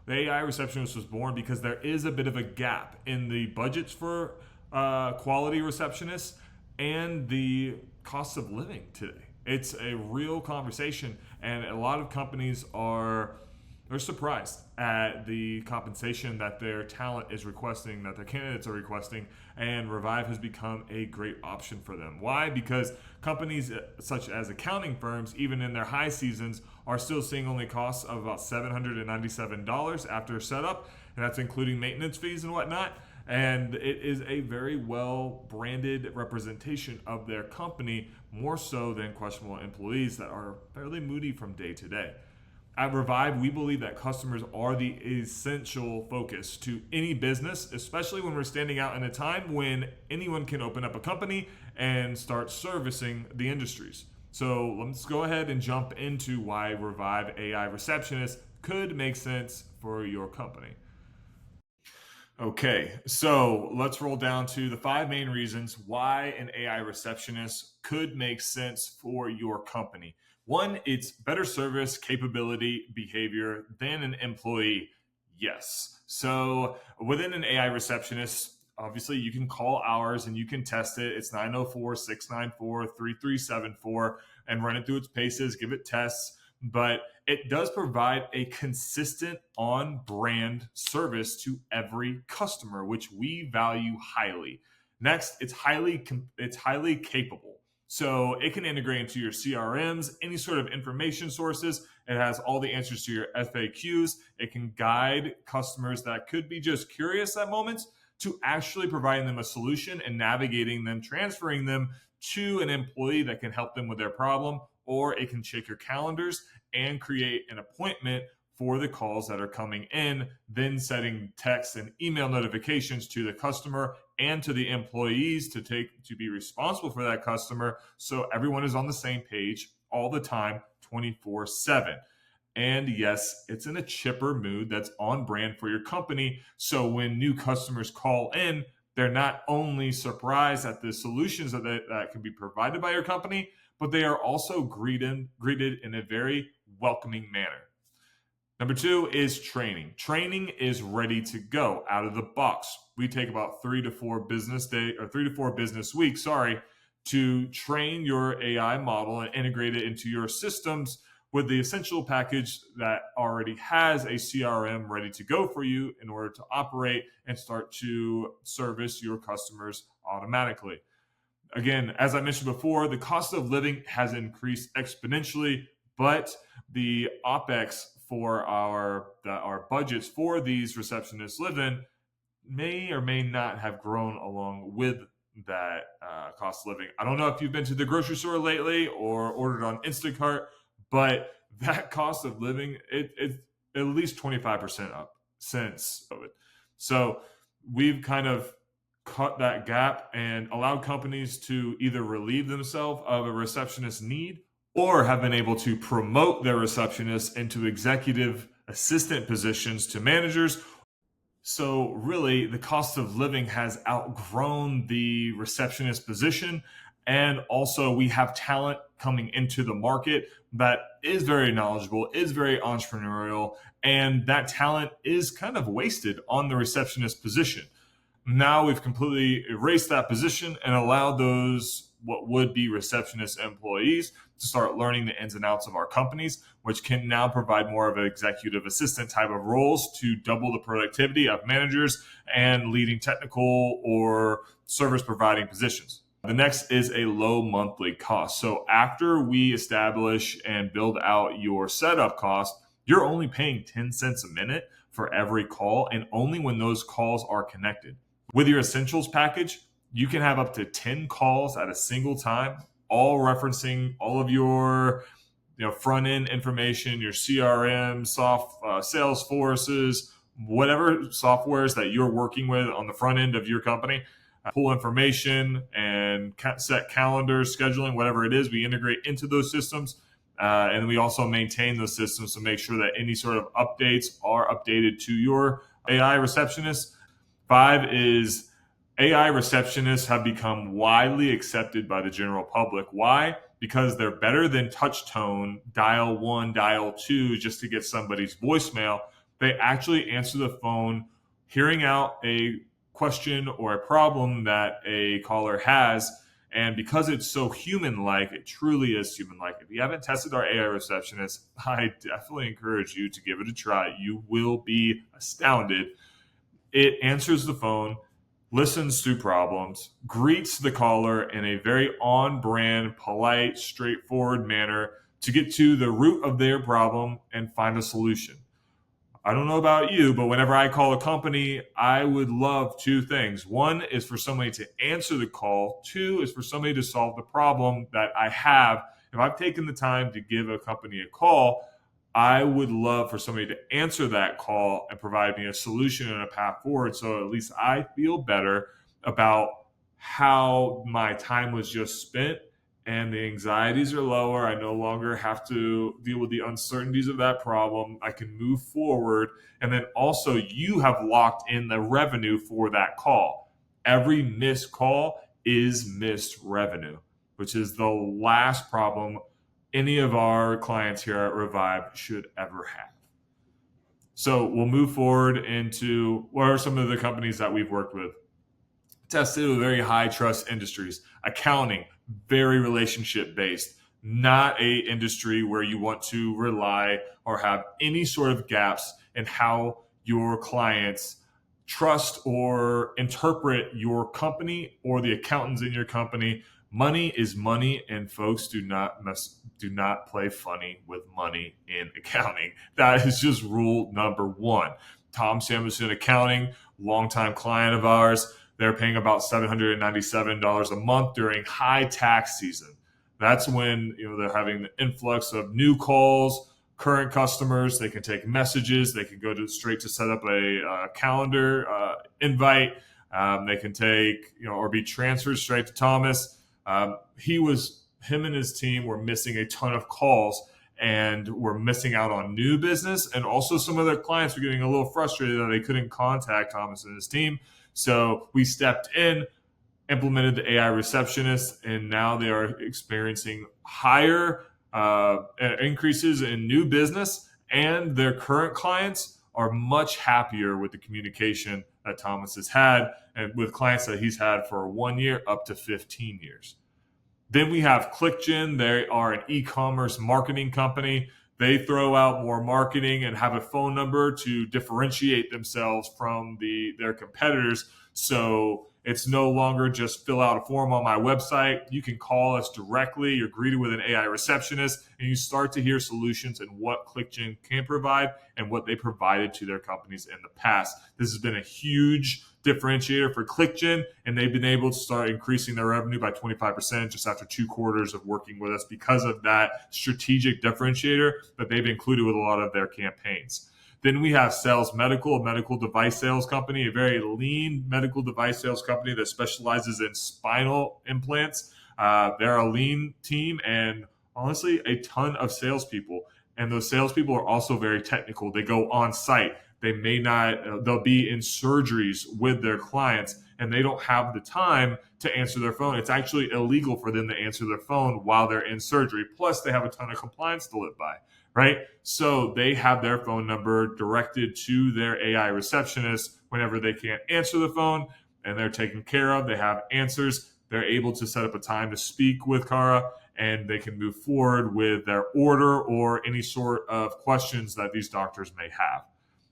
The AI receptionist was born because there is a bit of a gap in the budgets for quality receptionists and the cost of living today. It's a real conversation, and a lot of companies are they're surprised at the compensation that their talent is requesting, that their candidates are requesting, and Revive has become a great option for them. Why? Because companies such as accounting firms, even in their high seasons, are still seeing only costs of about $797 after setup, and that's including maintenance fees and whatnot. And it is a very well branded representation of their company, more so than questionable employees that are fairly moody from day to day. At Revive, we believe that customers are the essential focus to any business, especially when we're standing out in a time when anyone can open up a company and start servicing the industries. So let's go ahead and jump into why Revive AI Receptionist could make sense for your company. Okay, so let's roll down to the 5 main reasons why an AI receptionist could make sense for your company. One, it's better service, capability, behavior than an employee. Yes. So within an AI receptionist, obviously you can call ours and you can test it. It's 904-694-3374 and run it through its paces, give it tests. But it does provide a consistent on brand service to every customer, which we value highly. Next, it's highly capable. So it can integrate into your CRMs, any sort of information sources. It has all the answers to your FAQs. It can guide customers that could be just curious at moments to actually providing them a solution and navigating them, transferring them to an employee that can help them with their problem, or it can check your calendars and create an appointment for the calls that are coming in, then setting text and email notifications to the customer and to the employees to be responsible for that customer, so everyone is on the same page all the time, 24/7. And yes, it's in a chipper mood that's on brand for your company. So when new customers call in, they're not only surprised at the solutions that can be provided by your company, but they are also greeted in a very welcoming manner. Number 2 is training. Training is ready to go out of the box. We take about 3 to 4 business weeks, to train your AI model and integrate it into your systems with the essential package that already has a CRM ready to go for you in order to operate and start to service your customers automatically. Again, as I mentioned before, the cost of living has increased exponentially, but the OpEx for our budgets for these receptionists live in may or may not have grown along with that cost of living. I don't know if you've been to the grocery store lately or ordered on Instacart, but that cost of living, it's at least 25% up since COVID. So we've kind of cut that gap and allowed companies to either relieve themselves of a receptionist need or have been able to promote their receptionists into executive assistant positions to managers. So really, the cost of living has outgrown the receptionist position. And also, we have talent coming into the market that is very knowledgeable, is very entrepreneurial, and that talent is kind of wasted on the receptionist position. Now we've completely erased that position and allowed those what would be receptionist employees to start learning the ins and outs of our companies, which can now provide more of an executive assistant type of roles to double the productivity of managers and leading technical or service providing positions. The next is a low monthly cost. So after we establish and build out your setup cost, you're only paying 10 cents a minute for every call, and only when those calls are connected. With your essentials package, you can have up to 10 calls at a single time, all referencing all of your front end information, your CRM, Salesforces, whatever softwares that you're working with on the front end of your company. Pull information and set calendars, scheduling, whatever it is, we integrate into those systems. And we also maintain those systems to make sure that any sort of updates are updated to your AI receptionist. 5 is AI receptionists have become widely accepted by the general public. Why? Because they're better than touch tone, dial 1, dial 2, just to get somebody's voicemail. They actually answer the phone, hearing out a question or a problem that a caller has. And because it's so human-like, it truly is human-like. If you haven't tested our AI receptionist, I definitely encourage you to give it a try. You will be astounded. It answers the phone, listens to problems, greets the caller in a very on-brand, polite, straightforward manner to get to the root of their problem and find a solution. I don't know about you, but whenever I call a company, I would love two things. One is for somebody to answer the call. Two is for somebody to solve the problem that I have. If I've taken the time to give a company a call, I would love for somebody to answer that call and provide me a solution and a path forward. So at least I feel better about how my time was just spent and the anxieties are lower. I no longer have to deal with the uncertainties of that problem. I can move forward. And then also, you have locked in the revenue for that call. Every missed call is missed revenue, which is the last problem any of our clients here at Revive should ever have. So we'll move forward into what are some of the companies that we've worked with. Tested with very high trust industries, accounting, very relationship based, not a industry where you want to rely or have any sort of gaps in how your clients trust or interpret your company or the accountants in your company. Money is money, and folks do not play funny with money in accounting. That is just rule number one. Tom Samuelson Accounting, longtime client of ours. They're paying about $797 a month during high tax season. That's when they're having the influx of new calls, current customers. They can take messages. They can go straight to set up a calendar invite. They can take or be transferred straight to Thomas. Him and his team were missing a ton of calls and were missing out on new business. And also some of their clients were getting a little frustrated that they couldn't contact Thomas and his team. So we stepped in, implemented the AI receptionist, and now they are experiencing higher increases in new business, and their current clients are much happier with the communication that Thomas has had, and with clients that he's had for 1 year up to 15 years. Then we have ClickGen. They are an e-commerce marketing company. They throw out more marketing and have a phone number to differentiate themselves from their competitors. So it's no longer just fill out a form on my website. You can call us directly. You're greeted with an AI receptionist, and you start to hear solutions and what ClickGen can provide and what they provided to their companies in the past. This has been a huge differentiator for ClickGen, and they've been able to start increasing their revenue by 25% just after 2 quarters of working with us because of that strategic differentiator that they've included with a lot of their campaigns. Then we have Sales Medical, a medical device sales company, a very lean medical device sales company that specializes in spinal implants. They're a lean team and honestly a ton of salespeople. And those salespeople are also very technical. They go on site. They'll be in surgeries with their clients and they don't have the time to answer their phone. It's actually illegal for them to answer their phone while they're in surgery. Plus they have a ton of compliance to live by, right? So they have their phone number directed to their AI receptionist whenever they can't answer the phone and they're taken care of. They have answers. They're able to set up a time to speak with Kara and they can move forward with their order or any sort of questions that these doctors may have.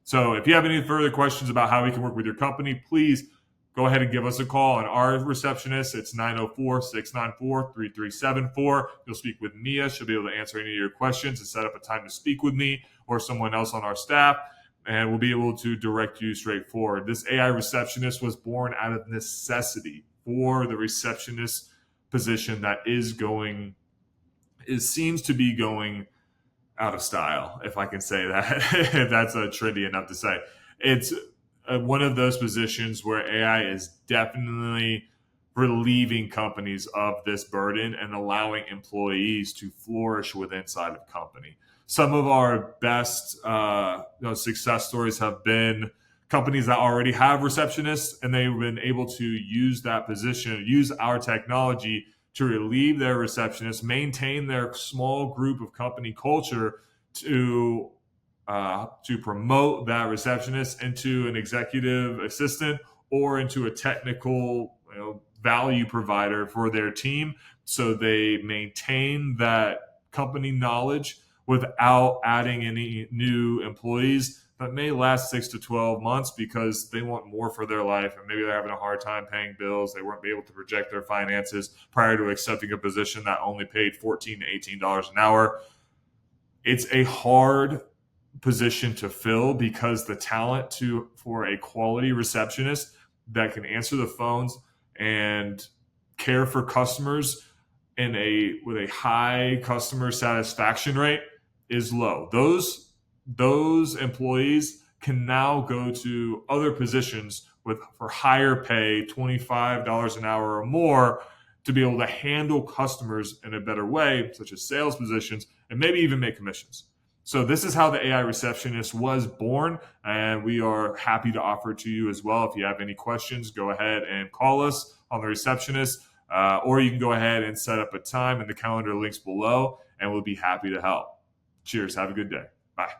So if you have any further questions about how we can work with your company, please go ahead and give us a call on our receptionist. It's 904-694-3374. You'll speak with Mia. She'll be able to answer any of your questions and set up a time to speak with me or someone else on our staff, and we'll be able to direct you straight forward. This AI receptionist was born out of necessity for the receptionist position that seems to be going out of style, if I can say that. That's trendy enough to say. It's one of those positions where AI is definitely relieving companies of this burden and allowing employees to flourish with inside of company. Some of our best success stories have been companies that already have receptionists, and they've been able to use that position, use our technology to relieve their receptionists, maintain their small group of company culture to to promote that receptionist into an executive assistant or into a technical, value provider for their team, so they maintain that company knowledge without adding any new employees that may last 6 to 12 months because they want more for their life and maybe they're having a hard time paying bills. They weren't able to project their finances prior to accepting a position that only paid $14 to $18 an hour. It's a hard position to fill because the talent for a quality receptionist that can answer the phones and care for customers with a high customer satisfaction rate is low. Those employees can now go to other positions for higher pay, $25 an hour or more, to be able to handle customers in a better way, such as sales positions, and maybe even make commissions. So this is how the AI receptionist was born, and we are happy to offer it to you as well. If you have any questions, go ahead and call us on the receptionist, or you can go ahead and set up a time in the calendar links below, and we'll be happy to help. Cheers. Have a good day. Bye.